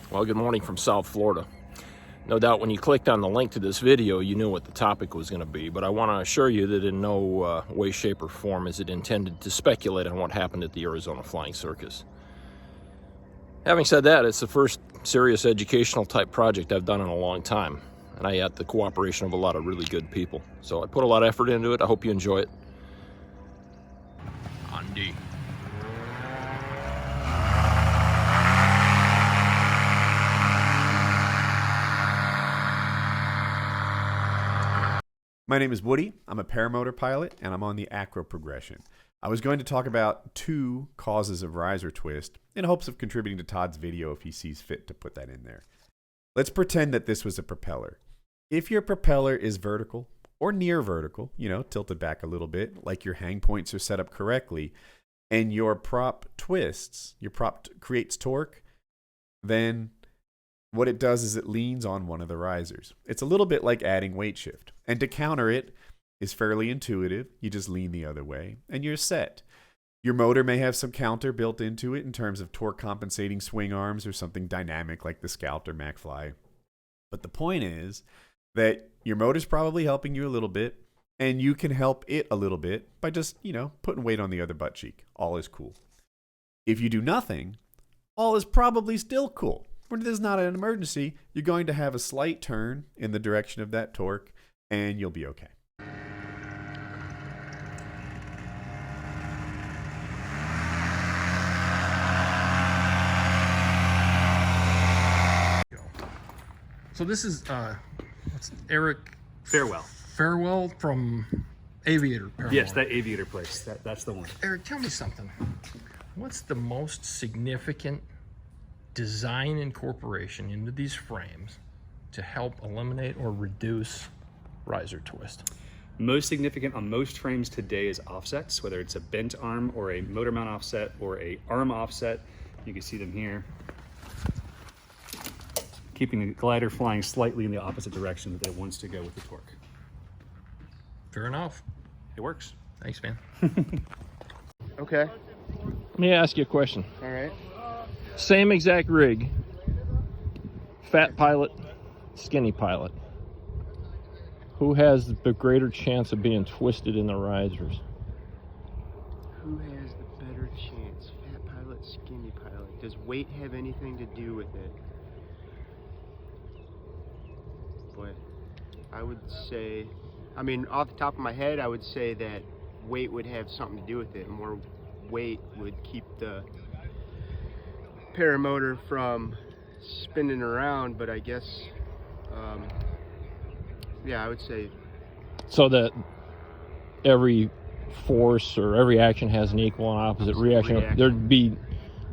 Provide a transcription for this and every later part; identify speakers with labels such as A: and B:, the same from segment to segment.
A: Well, good morning from South Florida. No doubt when you clicked on the link to this video, you knew what the topic was going to be, but I want to assure you that in no way, shape, or form is it intended to speculate on what happened at the Arizona Flying Circus. Having said that, it's the first serious educational type project I've done in a long time, and I had the cooperation of a lot of really good people. So I put a lot of effort into it. I hope you enjoy it. Andy.
B: My name is Woody. I'm a paramotor pilot, and I'm on the acro progression. I was going to talk about 2 causes of riser twist in hopes of contributing to Todd's video if he sees fit to put that in there. Let's pretend that this was a propeller. If your propeller is vertical or near vertical, tilted back a little bit, like your hang points are set up correctly, and your prop twists, your prop creates torque, then what it does is it leans on one of the risers. It's a little bit like adding weight shift. And to counter it is fairly intuitive. You just lean the other way and you're set. Your motor may have some counter built into it in terms of torque compensating swing arms or something dynamic like the Scout or MacFly. But the point is that your motor's probably helping you a little bit, and you can help it a little bit by just, putting weight on the other butt cheek. All is cool. If you do nothing, all is probably still cool. When there's not an emergency, you're going to have a slight turn in the direction of that torque, and you'll be okay.
A: So this is Eric
C: Farewell.
A: Farewell from Aviator. Paramotor.
C: Yes, that Aviator place. That's the one.
A: Eric, tell me something. What's the most significant design incorporation into these frames to help eliminate or reduce riser twist?
C: Most significant on most frames today is offsets, whether it's a bent arm or a motor mount offset or a arm offset. You can see them here. Keeping the glider flying slightly in the opposite direction that it wants to go with the torque.
A: Fair enough.
C: It works.
A: Thanks, man.
D: Okay.
A: Let me ask you a question.
D: All right.
A: Same exact rig. Fat pilot, skinny pilot. Who has the greater chance of being twisted in the risers?
D: Who has the better chance? Fat pilot, skinny pilot. Does weight have anything to do with it? Boy, I would say, off the top of my head, I would say that weight would have something to do with it. More weight would keep the paramotor from spinning around, but I guess, yeah, I would say.
A: So that every force or every action has an equal and opposite reaction. There'd be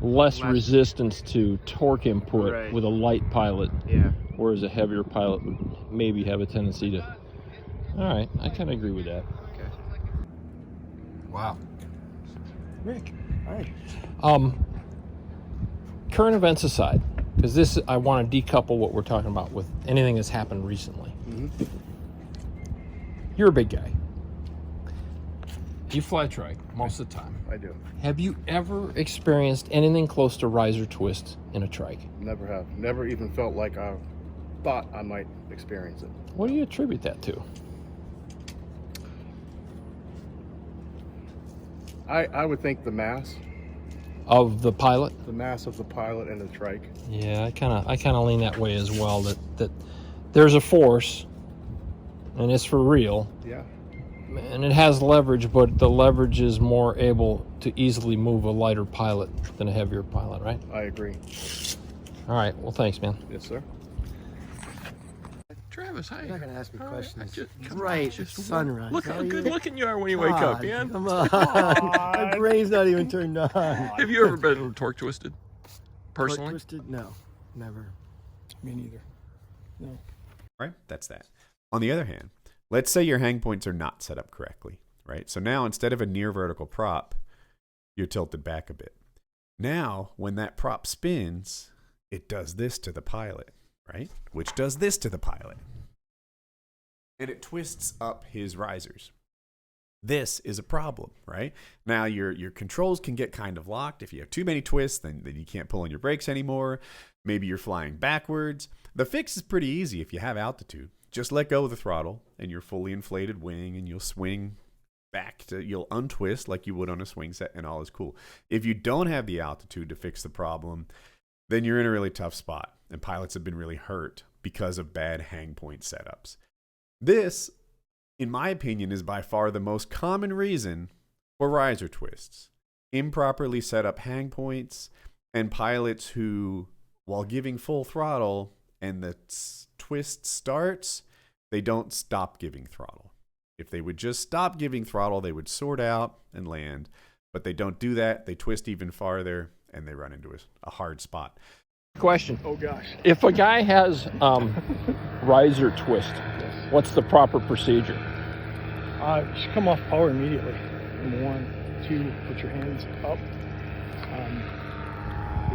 A: less resistance to torque input with a light pilot.
D: Yeah.
A: Whereas a heavier pilot would maybe have a tendency to. All right, I kind of agree with that.
D: Okay.
A: Wow.
D: Rick, hi.
A: Current events aside, because this, I want to decouple what we're talking about with anything that's happened recently.
D: Mm-hmm.
A: You're a big guy. You fly trike most of the time.
E: I do.
A: Have you ever experienced anything close to riser twist in a trike?
E: Never have. Never even felt like I thought I might experience it.
A: What do you attribute that to?
E: I would think the mass
A: Of the pilot?
E: of the pilot and the trike.
A: Yeah, I kind of lean that way as well. That there's a force, and it's for real,
E: Yeah.
A: and it has leverage, but the leverage is more able to easily move a lighter pilot than a heavier pilot, right?
E: I agree.
A: All right. Well, thanks, man.
E: Yes, sir.
A: Travis, hi.
D: You're not gonna ask me questions.
A: Come
D: Right,
A: on,
D: it's
A: just
D: sunrise.
A: Look how
D: How are
A: good
D: you?
A: looking you are when you wake up, man.
D: Come on. My brain's not even turned on.
A: Have you ever been torque twisted? Personally?
D: Torque twisted? No, never.
F: Me neither. No.
B: Right? That's that. On the other hand, let's say your hang points are not set up correctly, right? So now instead of a near vertical prop, you're tilted back a bit. Now, when that prop spins, it does this to the pilot, right? Which does this to the pilot. And it twists up his risers. This is a problem, right? Now your controls can get kind of locked. If you have too many twists, then you can't pull on your brakes anymore. Maybe you're flying backwards. The fix is pretty easy if you have altitude. Just let go of the throttle and your fully inflated wing, and you'll swing back you'll untwist like you would on a swing set, and all is cool. If you don't have the altitude to fix the problem, then you're in a really tough spot, and pilots have been really hurt because of bad hang point setups. This, in my opinion, is by far the most common reason for riser twists. Improperly set up hang points, and pilots who, while giving full throttle and the twist starts, they don't stop giving throttle. If they would just stop giving throttle, they would sort out and land. But they don't do that. They twist even farther, and they run into a hard spot.
A: Question.
F: Oh gosh.
A: If a guy has riser twist, what's the proper procedure?
F: You should come off power immediately. Number 1, 2, put your hands up.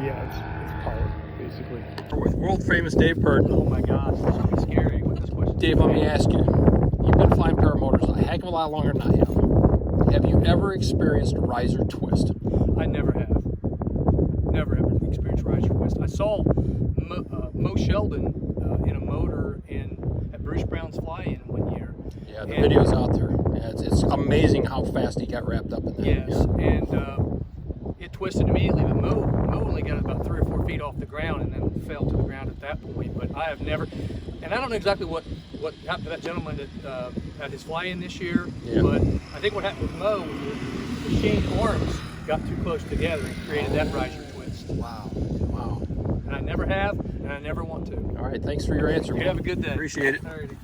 F: Yeah, it's power, basically.
A: We're with world famous Dave Purdin.
G: Oh my gosh, that's something scary with this question.
A: Dave, let me ask you. You've been flying paramotors a heck of a lot longer than I have. Have you ever experienced riser twist?
G: I never have. Never ever experienced riser twist. I saw Mo Sheldon in a motor at Bruce Brown's fly-in one year.
A: Yeah, the video's out there. Yeah, it's amazing how fast he got wrapped up in that.
G: Yes,
A: Yeah.
G: and it twisted immediately, but Mo only got about 3 or 4 feet off the ground and then fell to the ground at that point. But I have never, and I don't know exactly what happened to that gentleman that had his fly-in this year.
A: Yeah.
G: But I think what happened with Mo, the machine arms got too close together and created that riser twist.
A: Wow.
G: And I never have, and I never want to.
A: All right, thanks for your answer.
G: You have a good day.
A: Appreciate it.
G: Alrighty.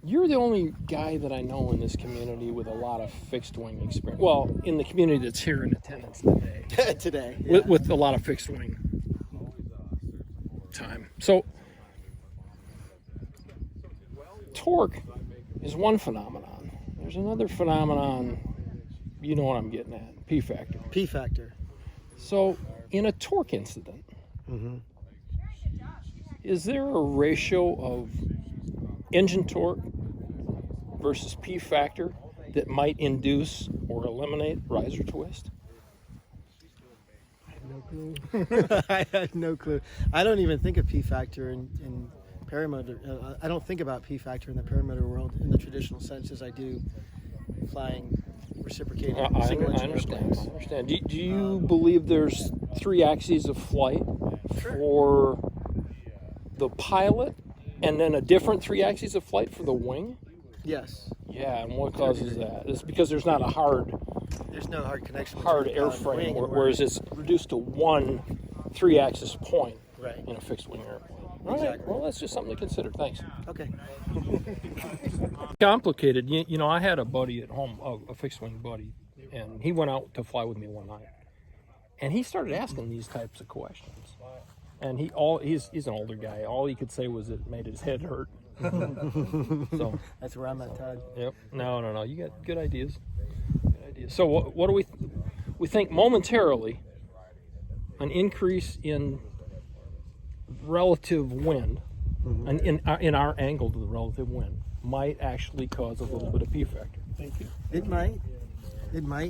A: You're the only guy that I know in this community with a lot of fixed wing experience. Well, in the community that's here in attendance today.
H: Today, yeah.
A: With a lot of fixed wing time. So, torque is one phenomenon. There's another phenomenon, you know what I'm getting at, P factor.
H: P factor.
A: So, in a torque incident, is there a ratio of engine torque versus P factor that might induce or eliminate riser twist?
H: I have no clue. I have no clue. I don't even think of P factor in paramotor. I don't think about P factor in the paramotor world in the traditional sense as I do flying reciprocating single engine airplanes.
A: I understand. Do you believe there's 3 axes of flight for the pilot, and then a different 3 axes of flight for the wing?
H: Yes.
A: Yeah, and what causes that? It's because there's not a
H: There's no hard connection.
A: hard
H: between the
A: airframe,
H: wing and
A: whereas it's reduced to one 3-axis point
H: Right.
A: in a fixed wing airplane. All right,
H: Exactly.
A: well, that's just something to consider. Thanks.
H: Okay.
A: Complicated. You know, I had a buddy at home, a fixed wing buddy, and he went out to fly with me one night, and he started asking these types of questions. And he's an older guy. All he could say was it made his head hurt. So
H: That's where I'm at, Todd.
A: yep. No. You got good ideas. Good ideas. So what do we think momentarily? An increase in relative wind, and in our angle to the relative wind, might actually cause a little bit of P factor. Thank you.
H: It might,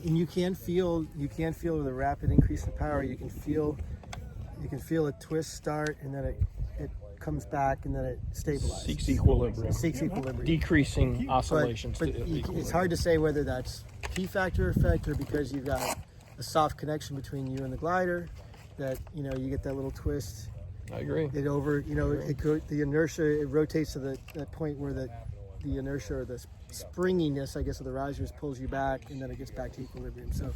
H: and you can feel with a rapid increase in power. You can feel a twist start, and then it comes back, and then it stabilizes.
A: Seeks equilibrium. Decreasing oscillations.
H: But it's hard to say whether that's P factor effect or because you've got a soft connection between you and the glider, that you get that little twist.
A: I agree.
H: The inertia, it rotates to that point where the inertia or the springiness, I guess, of the risers pulls you back, and then it gets back to equilibrium. So.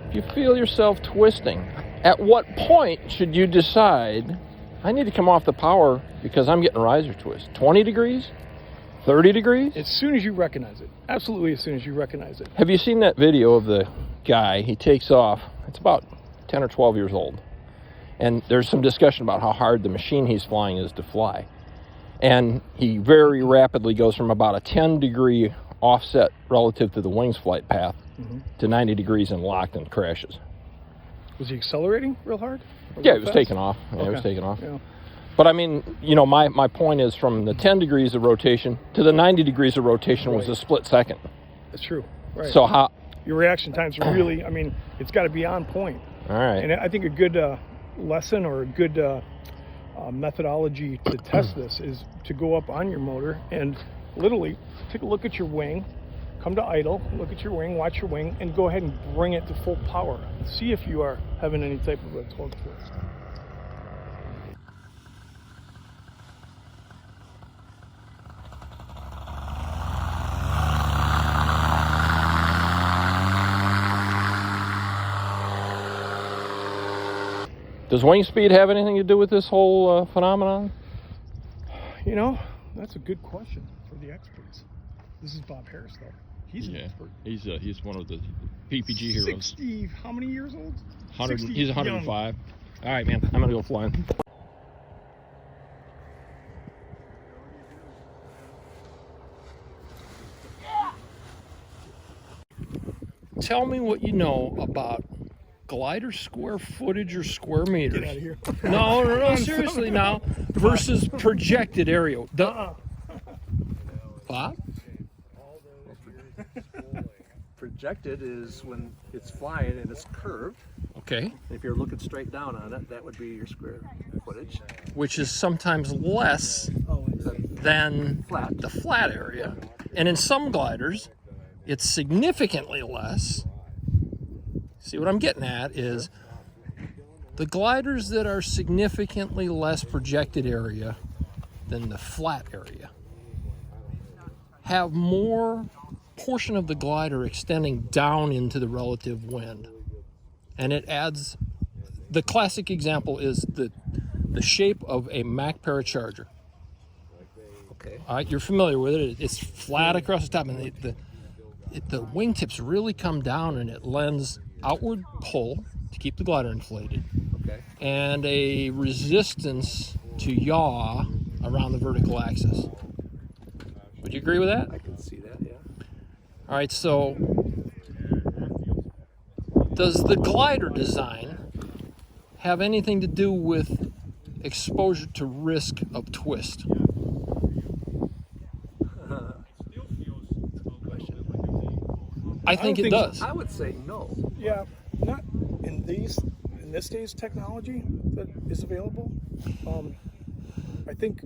A: If you feel yourself twisting, at what point should you decide, I need to come off the power because I'm getting riser twist? 20 degrees? 30 degrees?
F: As soon as you recognize it. Absolutely as soon as you recognize it.
A: Have you seen that video of the guy? He takes off. It's about 10 or 12 years old. And there's some discussion about how hard the machine he's flying is to fly. And he very rapidly goes from about a 10 degree offset relative to the wing's flight path to 90 degrees and locked and crashes.
F: Was he accelerating real hard?
A: Yeah, it was taking off. Yeah, it was taking off.
F: Yeah.
A: But I mean, you know, my point is from the 10 degrees of rotation to the 90 degrees of rotation was a split second.
F: That's true. Right.
A: So how...
F: Your reaction times really, I mean, it's got to be on point.
A: All right.
F: And I think a good lesson or a good methodology to test this is to go up on your motor and literally take a look at your wing, come to idle, look at your wing, watch your wing, and go ahead and bring it to full power. See if you are having any type of a torque twist.
A: Does wing speed have anything to do with this whole phenomenon?
F: You know, that's a good question for the experts. This is Bob Harris, though. He's an expert.
A: He's one of the PPG heroes.
F: 60, how many years old?
A: 100.
F: 60
A: He's 105. All right, man. I'm gonna go flying. Tell me what you know about glider square footage or square meters.
F: Get out of here.
A: No, seriously now. Versus projected area. Bob?
I: Projected is when it's flying and it's curved.
A: Okay.
I: If you're looking straight down on it, that would be your square footage.
A: Which is sometimes less than the flat area. And in some gliders, it's significantly less. See, what I'm getting at is the gliders that are significantly less projected area than the flat area have more portion of the glider extending down into the relative wind. And it adds, the classic example is the shape of a Mack Paracharger.
I: Okay.
A: All right, you're familiar with it. It's flat across the top, and the wingtips really come down, and it lends outward pull to keep the glider inflated,
I: okay,
A: and a resistance to yaw around the vertical axis. Would you agree with that?
I: I can see that, yeah.
A: All right, so does the glider design have anything to do with exposure to risk of twist? I think it does.
I: I would say no.
F: Yeah, not in this day's technology that is available. I think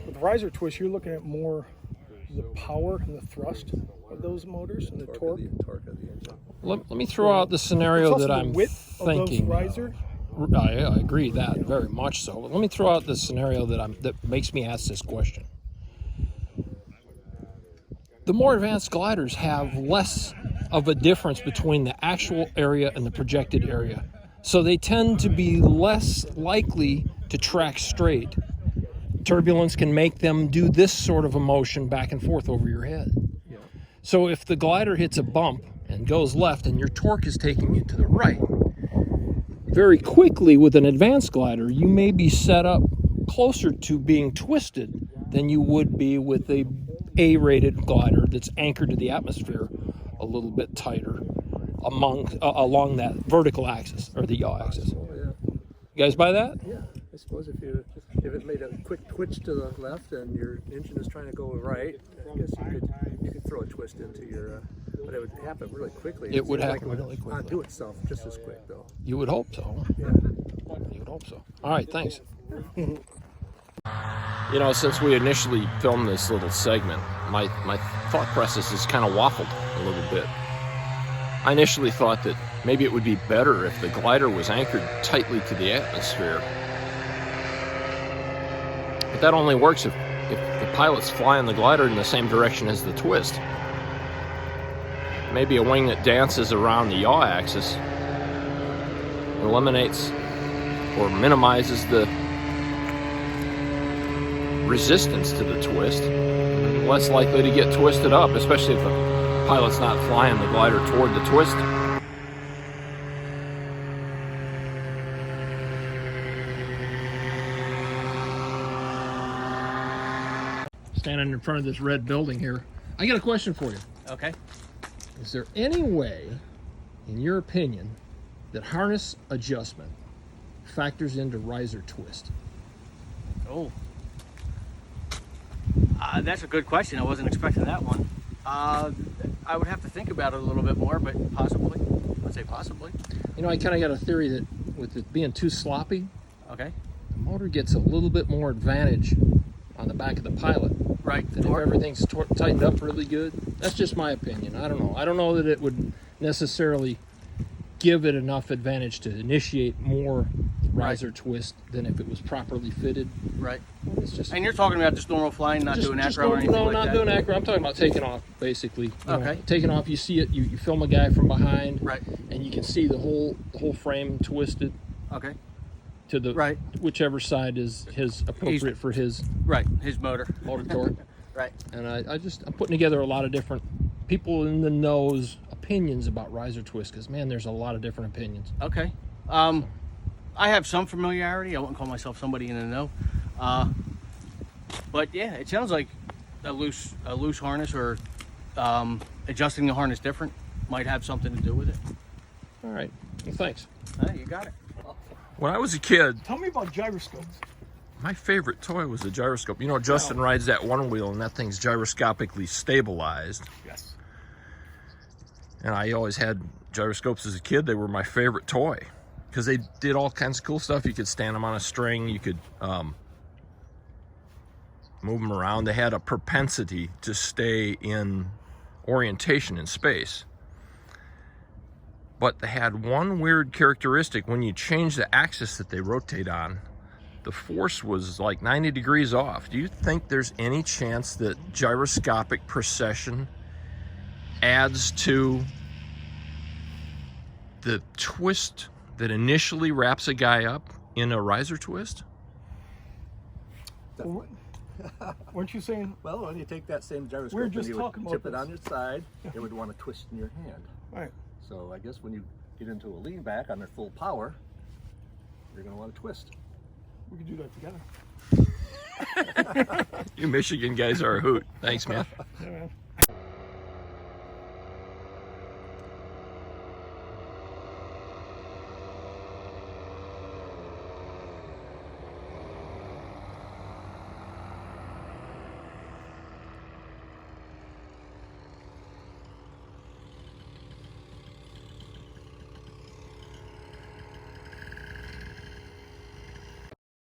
F: with riser twist, you're looking at more the power and the thrust of those motors and the torque.
I: Torque of the engine.
A: Let me throw out the scenario that I'm thinking.
F: Of those riser.
A: I agree that very much so. But let me throw out the scenario that makes me ask this question. The more advanced gliders have less of a difference between the actual area and the projected area. So they tend to be less likely to track straight. Turbulence can make them do this sort of a motion back and forth over your head.
I: Yeah.
A: So if the glider hits a bump and goes left and your torque is taking you to the right, very quickly with an advanced glider, you may be set up closer to being twisted than you would be with a A-rated glider that's anchored to the atmosphere a little bit tighter along that vertical axis or the yaw axis.
I: Oh, yeah.
A: You guys buy that?
I: Yeah. I suppose if it made a quick twitch to the left and your engine is trying to go right, I guess you could throw a twist into your, but it would happen really quickly.
A: It would happen
I: like
A: really quickly.
I: Undo itself just as quick though.
A: You would hope so.
I: Yeah.
A: You would hope so. All right, thanks. You know, since we initially filmed this little segment, my thought process has kind of waffled a little bit. I initially thought that maybe it would be better if the glider was anchored tightly to the atmosphere. But that only works if the pilot's flying the glider in the same direction as the twist. Maybe a wing that dances around the yaw axis eliminates or minimizes the resistance to the twist. Less likely to get twisted up, especially if the pilot's not flying the glider toward the twist. Standing in front of this red building here. I got a question for you.
G: Okay.
A: Is there any way, in your opinion, that harness adjustment factors into riser twist?
G: Oh. That's a good question. I wasn't expecting that one. I would have to think about it a little bit more, but possibly. I'd say possibly.
A: You know, I kind of got a theory that with it being too sloppy,
G: Okay.
A: the motor gets a little bit more advantage on the back of the pilot.
G: Right.
A: And if everything's tightened up really good. That's just my opinion. I don't know. I don't know that it would necessarily give it enough advantage to initiate more riser twist than if it was properly fitted.
G: Right.
A: It's just,
G: And you're talking about just normal flying, not doing acro or anything
A: no,
G: like
A: not
G: that?
A: doing acro. I'm talking about taking off, basically. You know,
G: Okay.
A: taking off, you see it, you film a guy from behind,
G: Right.
A: and you can see the whole frame twisted
G: Okay.
A: to the
G: Right.
A: whichever side is his appropriate for his
G: Right. His motor.
A: motor torque.
G: Right.
A: And I'm putting together a lot of different people in the know's opinions about riser twist, because man, there's a lot of different opinions.
G: Okay. I have some familiarity. I wouldn't call myself somebody in the know. But yeah, it sounds like a loose harness or adjusting the harness different might have something to do with it.
A: All right. Well, thanks.
G: You got it.
A: When I was a kid,
F: Tell me about gyroscopes.
A: my favorite toy was a gyroscope. You know, Justin rides that one wheel, and that thing's gyroscopically stabilized.
F: Yes.
A: And I always had gyroscopes as a kid. They were my favorite toy because they did all kinds of cool stuff. You could stand them on a string. You could move them around. They had a propensity to stay in orientation in space. But they had one weird characteristic. When you change the axis that they rotate on, the force was like 90 degrees off. Do you think there's any chance that gyroscopic precession adds to the twist that initially wraps a guy up in a riser twist?
F: Well, weren't you saying?
I: Well, when you take that same gyroscope
F: We're
I: and
F: just
I: you
F: talking
I: would
F: about
I: tip it
F: this.
I: on your side, it would want to twist in your hand.
F: Right.
I: So I guess when you get into a lean back on their full power, you're going to want to twist.
F: We could do that together.
A: You Michigan guys are a hoot. Thanks, man.
F: Yeah, man.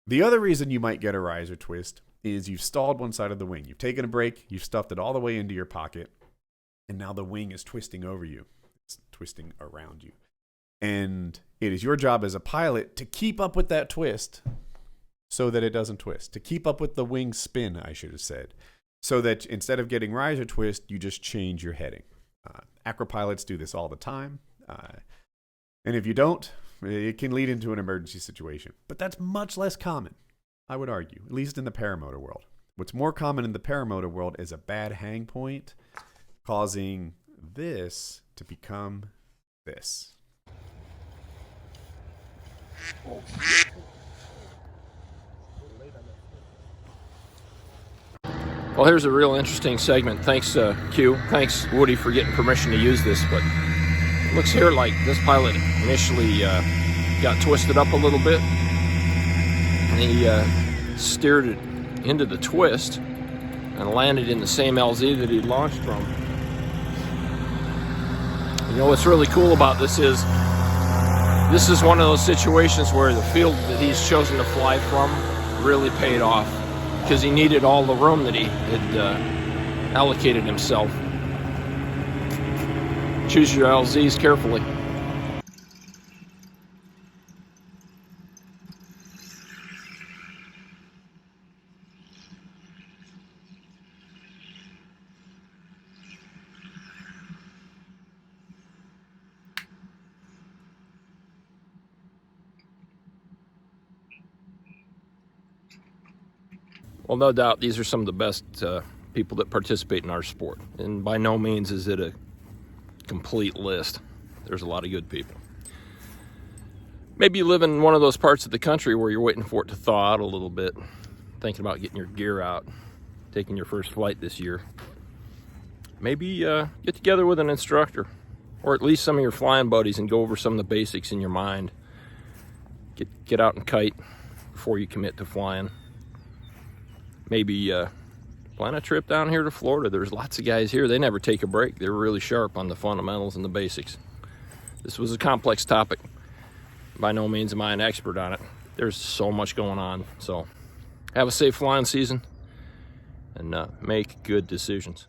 B: The other reason you might get a riser twist is you've stalled one side of the wing. You've taken a break, you've stuffed it all the way into your pocket, and now the wing is twisting over you. It's twisting around you. And it is your job as a pilot to keep up with that twist so that it doesn't twist. To keep up with the wing spin, I should have said. So that instead of getting riser twist, you just change your heading. Acro pilots do this all the time. And if you don't, it can lead into an emergency situation. But that's much less common, I would argue, at least in the paramotor world. What's more common in the paramotor world is a bad hang point causing this to become this.
A: Well, here's a real interesting segment. Thanks, Q. Thanks, Woody, for getting permission to use this. But it looks here like this pilot initially got twisted up a little bit. And he steered it into the twist and landed in the same LZ that he launched from. You know what's really cool about this is one of those situations where the field that he's chosen to fly from really paid off, because he needed all the room that he had allocated himself. Choose your LZs carefully. Well, no doubt these are some of the best people that participate in our sport. And by no means is it a complete list. There's a lot of good people. Maybe you live in one of those parts of the country where you're waiting for it to thaw out a little bit, thinking about getting your gear out, taking your first flight this year. maybe get together with an instructor, or at least some of your flying buddies, and go over some of the basics in your mind. Get out and kite before you commit to flying. Maybe plan a trip down here to Florida. There's lots of guys here. They never take a break. They're really sharp on the fundamentals and the basics. This was a complex topic. By no means am I an expert on it. There's so much going on. So have a safe flying season and make good decisions.